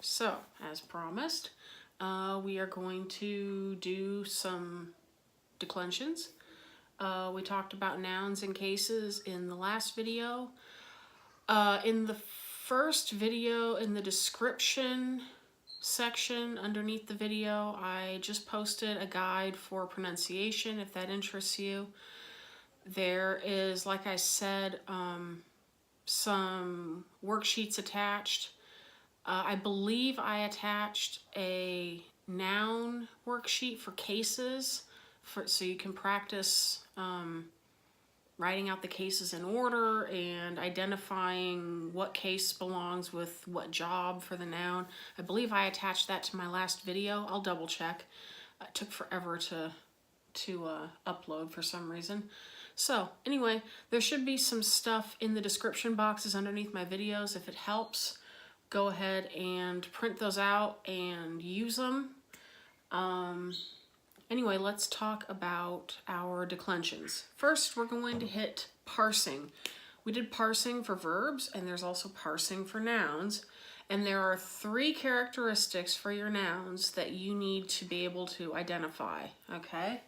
So, as promised, we are going to do some declensions. We talked about nouns and cases in the last video. In the first video, in the description section underneath the video, I just posted a guide for pronunciation if that interests you. There is, like I said, some worksheets attached. I believe I attached a noun worksheet for cases, so you can practice writing out the cases in order and identifying what case belongs with what job for the noun. I believe I attached that to my last video. I'll double check. It took forever to upload for some reason. So anyway, there should be some stuff in the description boxes underneath my videos. If it helps, go ahead and print those out and use them. Anyway, let's talk about our declensions. First, we're going to hit parsing. We did parsing for verbs, and there's also parsing for nouns. And there are 3 characteristics for your nouns that you need to be able to identify, okay?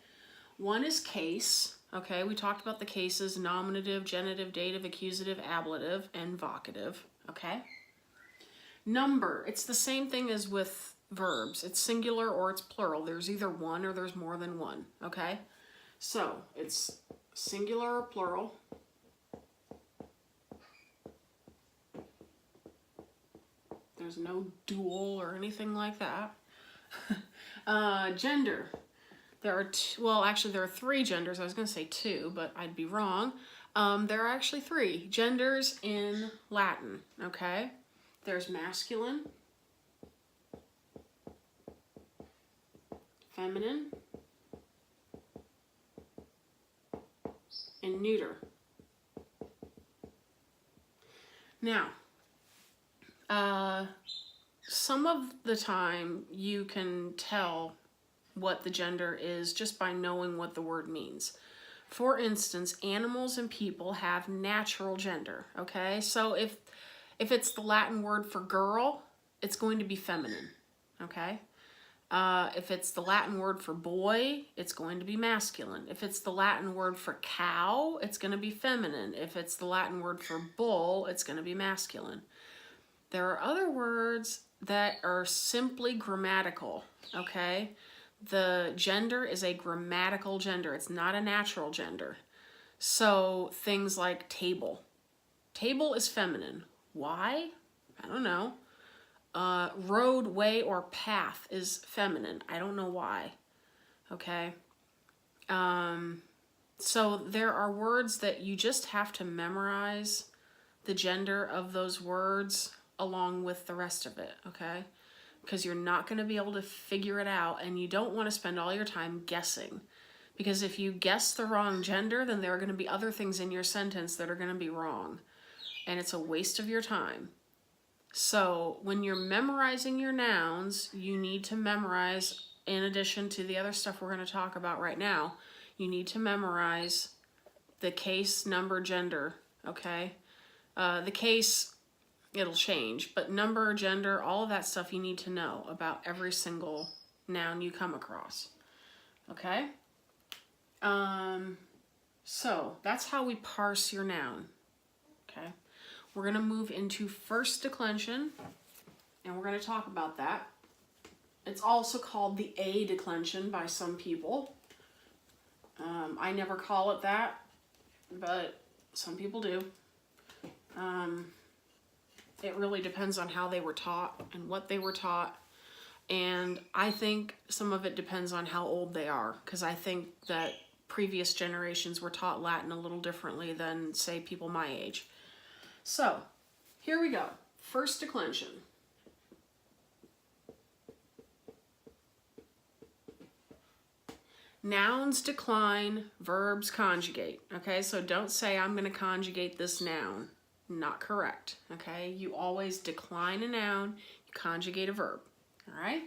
One is case, okay? We talked about the cases: nominative, genitive, dative, accusative, ablative, and vocative, okay? Number, it's the same thing as with verbs. It's singular or it's plural. There's either one or there's more than one, okay? So it's singular or plural. There's no dual or anything like that. Gender. There are there are 3 genders. I was going to say 2, but I'd be wrong. There are actually 3 genders in Latin, okay? There's masculine, feminine, and neuter. Now, some of the time you can tell what the gender is just by knowing what the word means. For instance, animals and people have natural gender, okay? So if it's the Latin word for girl, it's going to be feminine, okay? If it's the Latin word for boy, it's going to be masculine. If it's the Latin word for cow, it's going to be feminine. If it's the Latin word for bull, it's going to be masculine. There are other words that are simply grammatical, okay? The gender is a grammatical gender. It's not a natural gender. So things like table. Table is feminine. Why? I don't know. Road, way, or path is feminine. I don't know why. Okay? So there are words that you just have to memorize the gender of those words along with the rest of it, okay? Because you're not going to be able to figure it out, and you don't want to spend all your time guessing. Because if you guess the wrong gender, then there are going to be other things in your sentence that are going to be wrong. And it's a waste of your time. So when you're memorizing your nouns, you need to memorize, in addition to the other stuff we're going to talk about right now, you need to memorize the case, number, gender, okay? The case, it'll change, but number, gender, all of that stuff you need to know about every single noun you come across, okay? So that's how we parse your noun, okay? We're going to move into first declension, and we're going to talk about that. It's also called the A declension by some people. I never call it that, but some people do. It really depends on how they were taught and what they were taught. And I think some of it depends on how old they are, because I think that previous generations were taught Latin a little differently than, say, people my age. So, here we go. First declension. Nouns decline, verbs conjugate. Okay, so don't say I'm going to conjugate this noun. Not correct. Okay, you always decline a noun, you conjugate a verb. All right?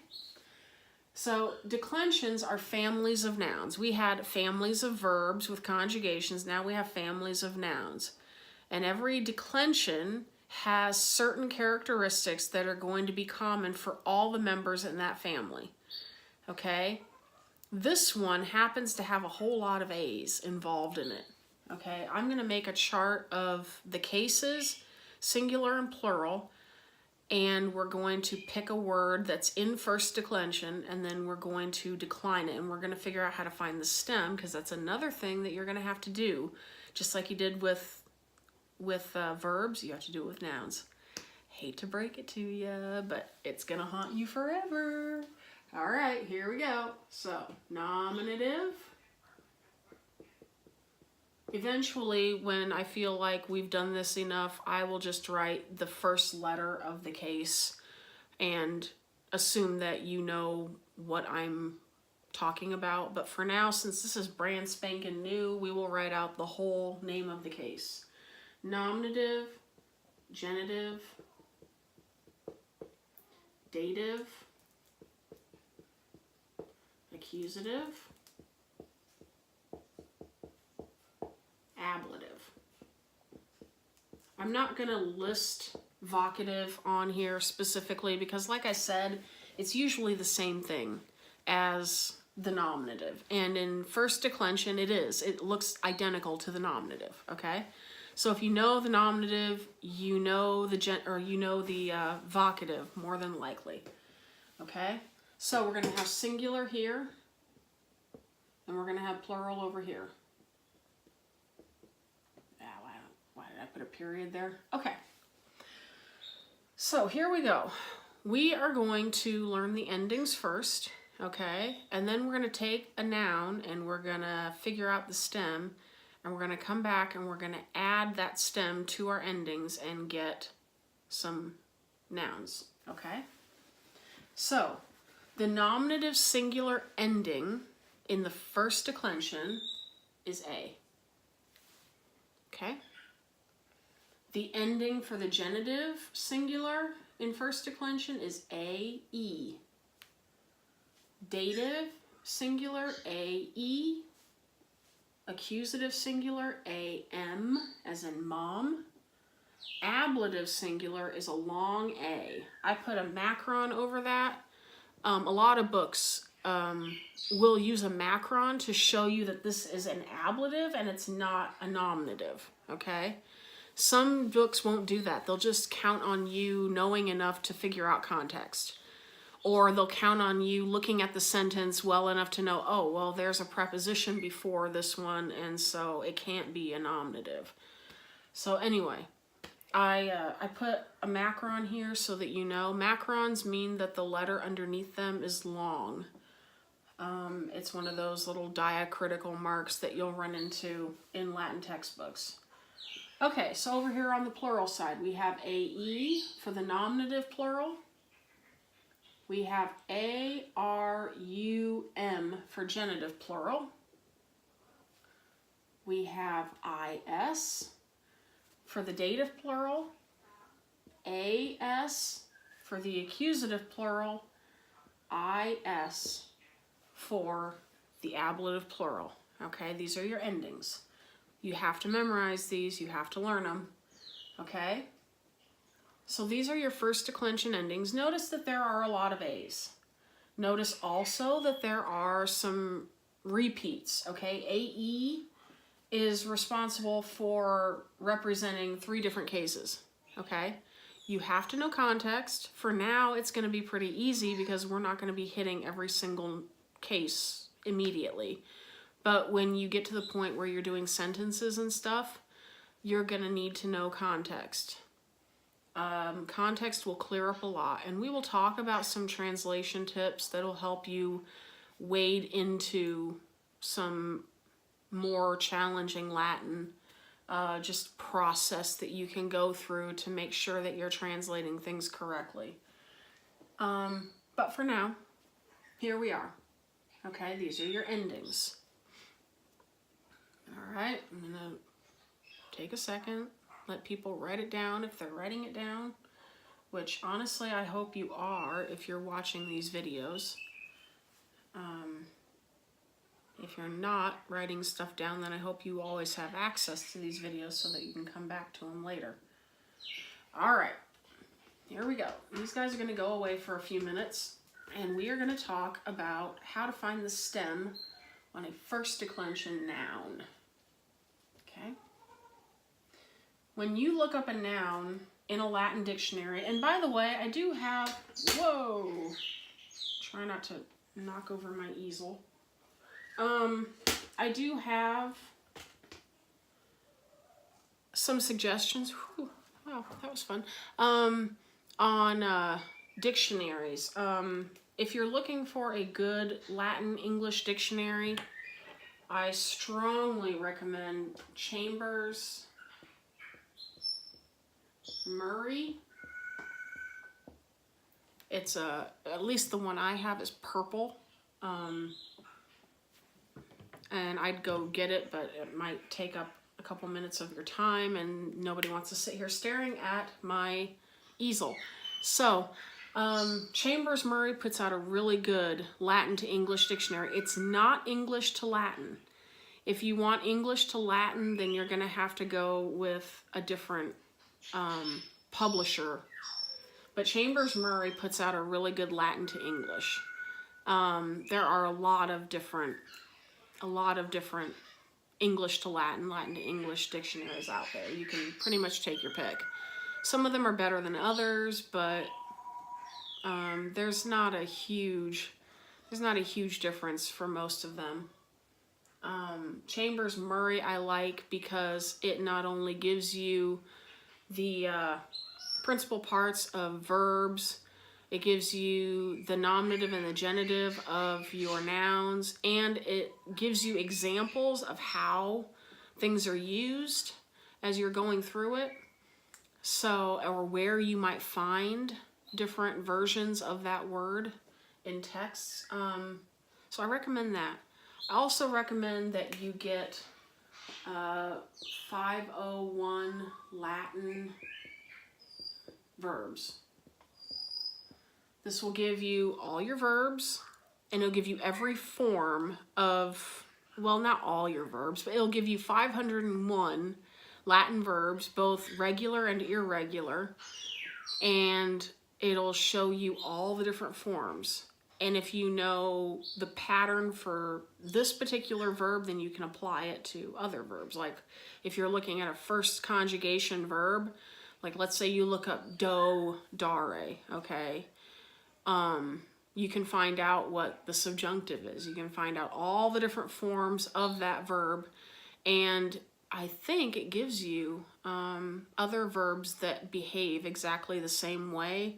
So declensions are families of nouns. We had families of verbs with conjugations. Now we have families of nouns. And every declension has certain characteristics that are going to be common for all the members in that family. Okay? This one happens to have a whole lot of A's involved in it. Okay? I'm going to make a chart of the cases, singular and plural, and we're going to pick a word that's in first declension, and then we're going to decline it, and we're going to figure out how to find the stem, because that's another thing that you're going to have to do. Just like you did with verbs, you have to do it with nouns. Hate to break it to you, but it's going to haunt you forever. All right, here we go. So, nominative. Eventually, when I feel like we've done this enough, I will just write the first letter of the case and assume that you know what I'm talking about. But for now, since this is brand spanking new, we will write out the whole name of the case. Nominative, genitive, dative, accusative, ablative. I'm not going to list vocative on here specifically because, like I said, it's usually the same thing as the nominative. And in first declension, it looks identical to the nominative, okay? So if you know the nominative, you know the vocative more than likely, okay? So we're going to have singular here, and we're going to have plural over here. Why did I put a period there? Okay. So here we go. We are going to learn the endings first, okay? And then we're going to take a noun and we're going to figure out the stem, and we're going to come back and we're going to add that stem to our endings and get some nouns, okay? So the nominative singular ending in the first declension is A, okay? The ending for the genitive singular in first declension is A-E. Dative singular, A-E. Accusative singular, A-M, as in mom. Ablative singular is a long A. I put a macron over that. A lot of books will use a macron to show you that this is an ablative and it's not a nominative, okay? Some books won't do that. They'll just count on you knowing enough to figure out context. Or they'll count on you looking at the sentence well enough to know, oh, well, there's a preposition before this one, and so it can't be a nominative. So anyway, I put a macron here so that you know. Macrons mean that the letter underneath them is long. It's one of those little diacritical marks that you'll run into in Latin textbooks. Okay, so over here on the plural side, we have A-E for the nominative plural. We have A-R-U-M for genitive plural. We have I-S for the dative plural. A-S for the accusative plural. I-S for the ablative plural. Okay, these are your endings. You have to memorize these, you have to learn them, okay? So these are your first declension endings. Notice that there are a lot of A's. Notice also that there are some repeats, okay? A-E is responsible for representing 3 different cases, okay? You have to know context. For now, it's going to be pretty easy because we're not going to be hitting every single case immediately. But when you get to the point where you're doing sentences and stuff, you're going to need to know context. Context will clear up a lot, and we will talk about some translation tips that'll help you wade into some more challenging Latin, just process that you can go through to make sure that you're translating things correctly. But for now, here we are. Okay, these are your endings. All right, I'm gonna take a second, let people write it down if they're writing it down, which honestly I hope you are if you're watching these videos. If you're not writing stuff down, then I hope you always have access to these videos so that you can come back to them later. All right, here we go. These guys are going to go away for a few minutes, and we are going to talk about how to find the stem on a first declension noun. Okay? When you look up a noun in a Latin dictionary, and by the way, I do have, whoa, try not to knock over my easel. I do have some suggestions. Whew, wow, that was fun. On dictionaries. If you're looking for a good Latin English dictionary, I strongly recommend Chambers, Murray. It's at least the one I have is purple. And I'd go get it, but it might take up a couple minutes of your time, and nobody wants to sit here staring at my easel. So, Chambers Murray puts out a really good Latin to English dictionary. It's not English to Latin. If you want English to Latin, then you're going to have to go with a different publisher. But Chambers Murray puts out a really good Latin to English. There are a lot of different English to Latin, Latin to English dictionaries out there. You can pretty much take your pick. Some of them are better than others, but there's not a huge difference for most of them. Chambers Murray I like because it not only gives you the principal parts of verbs, it gives you the nominative and the genitive of your nouns, and it gives you examples of how things are used as you're going through it. So, or where you might find different versions of that word in texts. So I recommend that. I also recommend that you get 501 Latin verbs. This will give you all your verbs, and it'll give you every form of, well, not all your verbs, but it'll give you 501 Latin verbs, both regular and irregular, and it'll show you all the different forms. And if you know the pattern for this particular verb, then you can apply it to other verbs. Like if you're looking at a first conjugation verb, like let's say you look up do, dare, okay? You can find out what the subjunctive is. You can find out all the different forms of that verb, and I think it gives you other verbs that behave exactly the same way.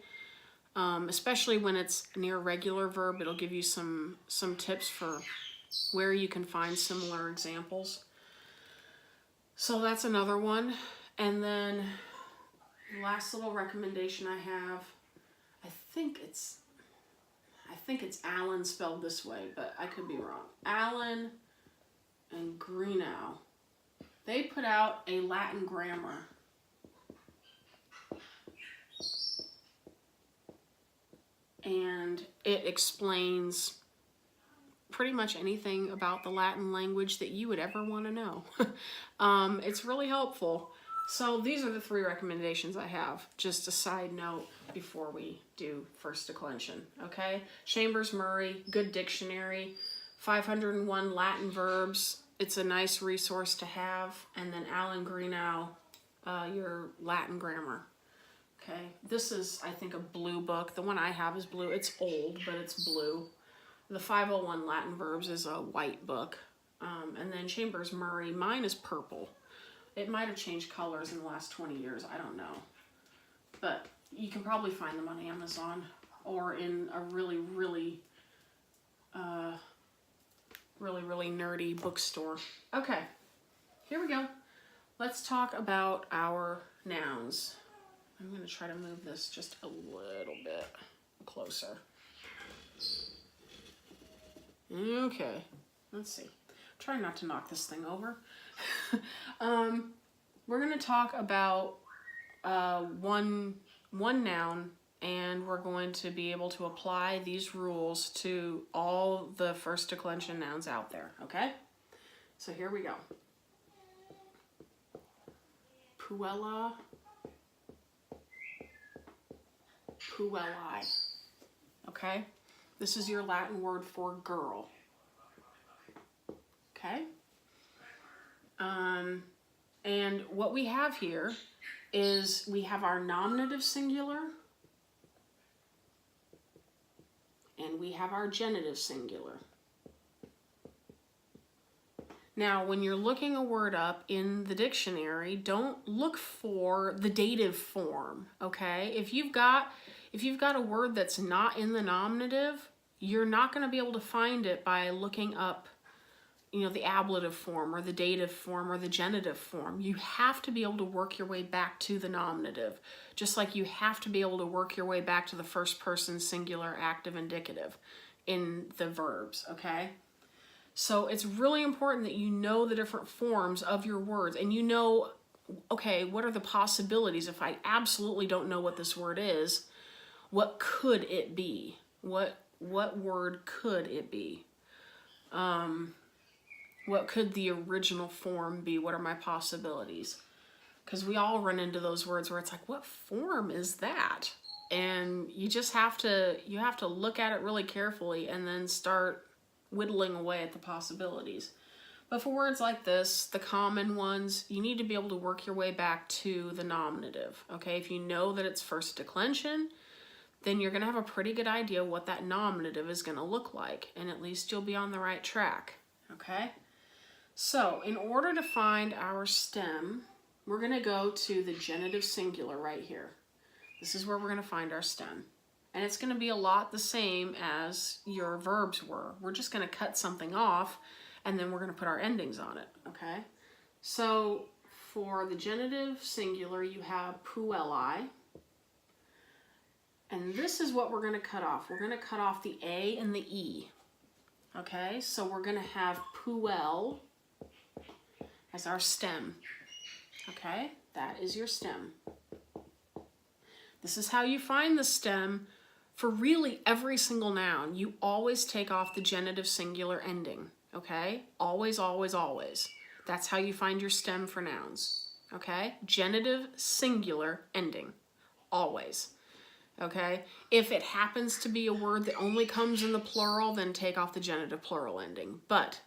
Especially when it's an irregular verb, it'll give you some tips for where you can find similar examples. So that's another one. And then the last little recommendation I have, I think it's Allen spelled this way, but I could be wrong. Allen and Greenow. They put out a Latin grammar. And it explains pretty much anything about the Latin language that you would ever want to know. It's really helpful. So these are the 3 recommendations I have. Just a side note before we do first declension, okay? Chambers Murray, good dictionary, 501 Latin verbs. It's a nice resource to have. And then Allen Greenow, your Latin grammar. Okay, this is, I think, a blue book. The one I have is blue. It's old, but it's blue. The 501 Latin Verbs is a white book. And then Chambers Murray, mine is purple. It might have changed colors in the last 20 years. I don't know. But you can probably find them on Amazon or in a really nerdy bookstore. Okay, here we go. Let's talk about our nouns. I'm going to try to move this just a little bit closer. Okay, let's see. Try not to knock this thing over. We're going to talk about one noun, and we're going to be able to apply these rules to all the first declension nouns out there, okay? So here we go. Puella puellae. Okay? This is your Latin word for girl. Okay? And what we have here is we have our nominative singular and we have our genitive singular. Now, when you're looking a word up in the dictionary, don't look for the dative form, okay? If you've got a word that's not in the nominative, you're not going to be able to find it by looking up, the ablative form or the dative form or the genitive form. You have to be able to work your way back to the nominative, just like you have to be able to work your way back to the first person singular active indicative in the verbs, okay? So it's really important that you know the different forms of your words and you know, okay, what are the possibilities? If I absolutely don't know what this word is, what could it be? What word could it be? What could the original form be? What are my possibilities? Because we all run into those words where it's like, what form is that? And you just have to look at it really carefully and then start whittling away at the possibilities. But for words like this, the common ones, you need to be able to work your way back to the nominative. Okay, if you know that it's first declension, then you're going to have a pretty good idea what that nominative is going to look like, and at least you'll be on the right track. Okay? So, in order to find our stem, we're going to go to the genitive singular right here. This is where we're going to find our stem. And it's going to be a lot the same as your verbs were. We're just going to cut something off, and then we're going to put our endings on it, okay? So, for the genitive singular, you have puellae. And this is what we're going to cut off. We're going to cut off the A and the E. Okay, so we're going to have puel as our stem. Okay, that is your stem. This is how you find the stem for really every single noun. You always take off the genitive singular ending. Okay, always, always, always. That's how you find your stem for nouns. Okay, genitive singular ending. Always. Okay, if it happens to be a word that only comes in the plural, then take off the genitive plural ending. But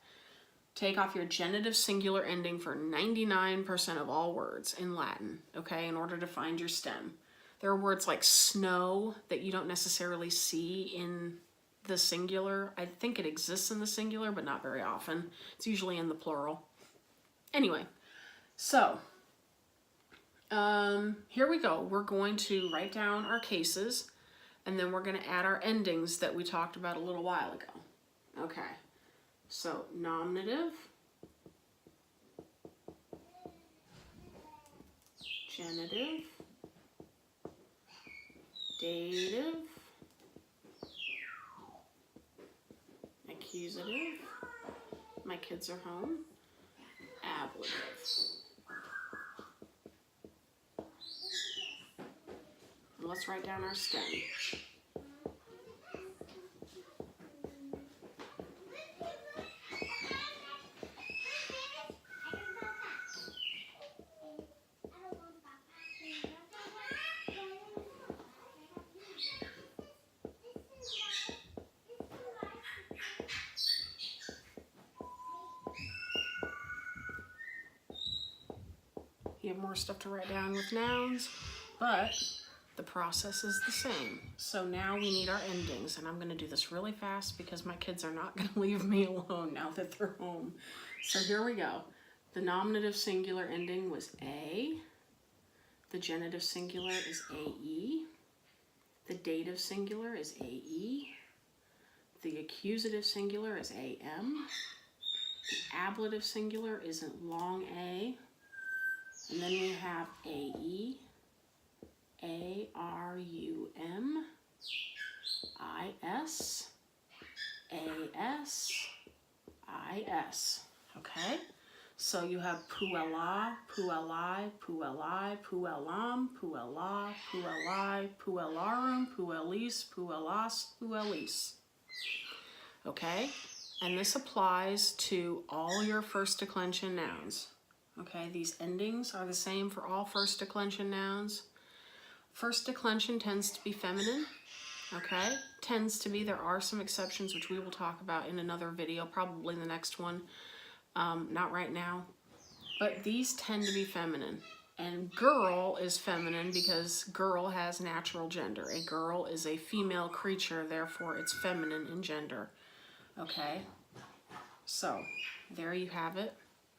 take off your genitive singular ending for 99% of all words in Latin, okay, in order to find your stem. There are words like snow that you don't necessarily see in the singular. I think it exists in the singular, but not very often. It's usually in the plural. Anyway, so here we go. We're going to write down our cases, and then we're going to add our endings that we talked about a little while ago. Okay, so nominative, genitive, dative, accusative, my kids are home, ablative. Let's write down our stem. You have more stuff to write down with nouns, but the process is the same. So now we need our endings, and I'm going to do this really fast because my kids are not going to leave me alone now that they're home. So here we go. The nominative singular ending was A. The genitive singular is AE. The dative singular is AE. The accusative singular is AM. The ablative singular is a long A. And then we have AE. A-R-U-M, I-S, A-S, I-S, okay? So you have puella, puellae, puellae, puellam, puella, puellae, puellarum, puellis, puellas, puellis, okay? And this applies to all your first declension nouns, okay? These endings are the same for all first declension nouns. First declension tends to be feminine, okay? Tends to be. There are some exceptions, which we will talk about in another video, probably the next one. Not right now. But these tend to be feminine. And girl is feminine because girl has natural gender. A girl is a female creature, therefore it's feminine in gender. Okay? So, there you have it.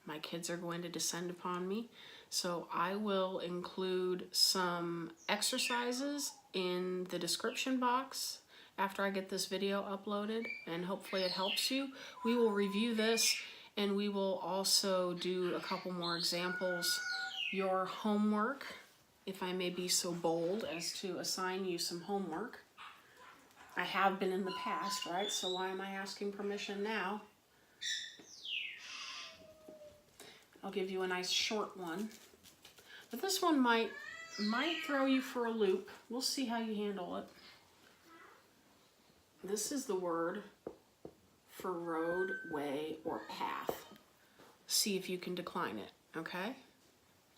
My kids are going to descend upon me. So I will include some exercises in the description box after I get this video uploaded, and hopefully it helps you. We will review this, and we will also do a couple more examples. Your homework, if I may be so bold as to assign you some homework. I have been in the past, right? So why am I asking permission now? I'll give you a nice short one. But this one might throw you for a loop. We'll see how you handle it. This is the word for road, way, or path. See if you can decline it, okay?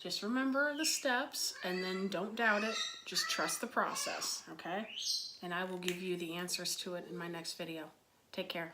Just remember the steps and then don't doubt it. Just trust the process, okay? And I will give you the answers to it in my next video. Take care.